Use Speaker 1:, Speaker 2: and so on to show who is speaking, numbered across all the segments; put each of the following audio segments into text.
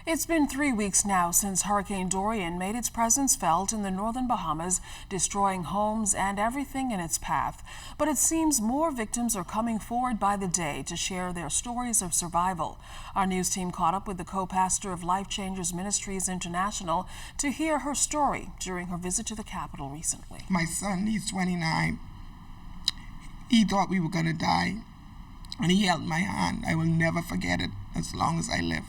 Speaker 1: It's been 3 weeks now since Hurricane Dorian made its presence felt in the northern Bahamas, destroying homes and everything in its path. But it seems more victims are coming forward by the day to share their stories of survival. Our news team caught up with the co-pastor of Life Changers Ministries International to hear her story during her visit to the capital recently.
Speaker 2: My son, he's 29. He thought we were going to die. And he held my hand. I will never forget it as long as I live.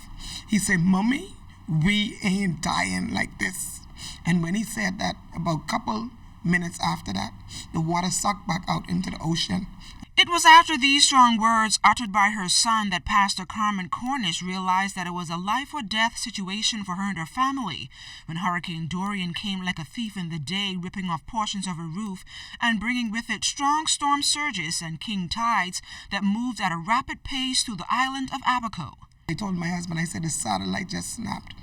Speaker 2: He said, "Mommy, we ain't dying like this." And when he said that, about a couple minutes after that, the water sucked back out into the ocean.
Speaker 3: It was after these strong words uttered by her son that Pastor Carmen Cornish realized that it was a life or death situation for her and her family when Hurricane Dorian came like a thief in the day, ripping off portions of her roof and bringing with it strong storm surges and king tides that moved at a rapid pace through the island of Abaco.
Speaker 2: I told my husband, I said, the satellite just snapped.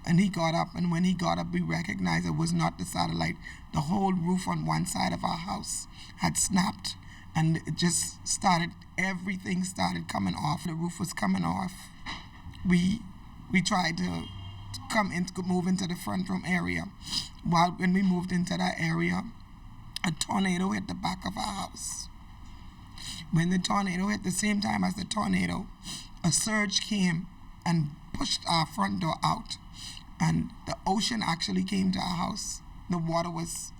Speaker 2: And he got up, and when he got up, we recognized it was not the satellite. The whole roof on one side of our house had snapped. And it just started, everything started coming off. The roof was coming off. We tried to move into the front room area. When we moved into that area, a tornado hit the back of our house. When the tornado hit, the same time as the tornado, a surge came and pushed our front door out. And the ocean actually came to our house. The water was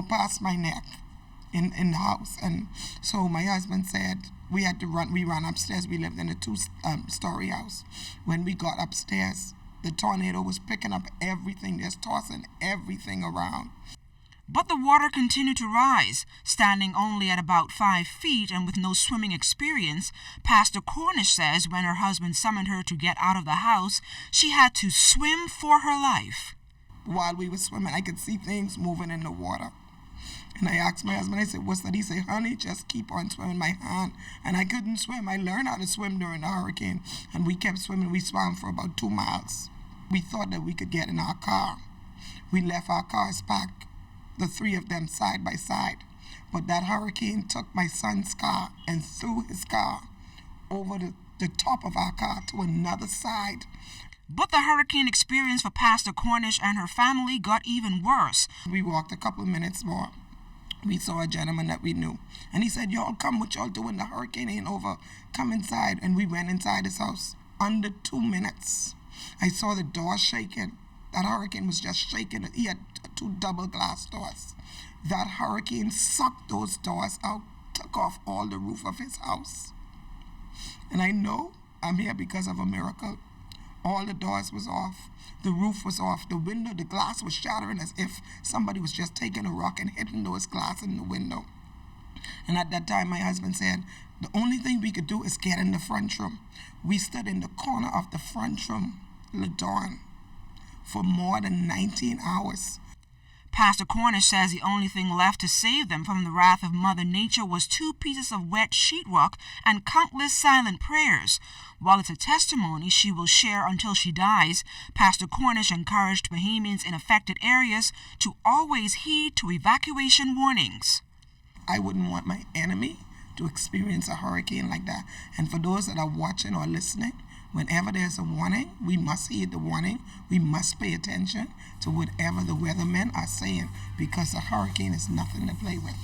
Speaker 2: past my neck in the house. And so my husband said we had to run. We ran upstairs. We lived in a two-story house. When we got upstairs, the tornado was picking up everything, just tossing everything around.
Speaker 3: But the water continued to rise. Standing only at about 5 feet and with no swimming experience, Pastor Cornish says when her husband summoned her to get out of the house, she had to swim for her life.
Speaker 2: While we were swimming, I could see things moving in the water. And I asked my husband, I said, "What's that?" He said, "Honey, just keep on swimming." My hand. And I couldn't swim. I learned how to swim during the hurricane. And we kept swimming. We swam for about 2 miles. We thought that we could get in our car. We left our cars packed, the three of them side by side. But that hurricane took my son's car and threw his car over the top of our car to another side.
Speaker 3: But the hurricane experience for Pastor Cornish and her family got even worse.
Speaker 2: We walked a couple of minutes more. We saw a gentleman that we knew. And he said, "Y'all come, what y'all doing? The hurricane ain't over. Come inside." And we went inside his house. Under 2 minutes, I saw the door shaking. That hurricane was just shaking. He had 2 double glass doors. That hurricane sucked those doors out, took off all the roof of his house. And I know I'm here because of a miracle. All the doors was off. The roof was off. The window, the glass was shattering as if somebody was just taking a rock and hitting those glass in the window. And at that time, my husband said, the only thing we could do is get in the front room. We stood in the corner of the front room, Dorian, for more than 19 hours.
Speaker 3: Pastor Cornish says the only thing left to save them from the wrath of Mother Nature was 2 pieces of wet sheetrock and countless silent prayers. While it's a testimony she will share until she dies, Pastor Cornish encouraged Bahamians in affected areas to always heed to evacuation warnings.
Speaker 2: I wouldn't want my enemy to experience a hurricane like that. And for those that are watching or listening, whenever there's a warning, we must heed the warning. We must pay attention to whatever the weathermen are saying, because a hurricane is nothing to play with.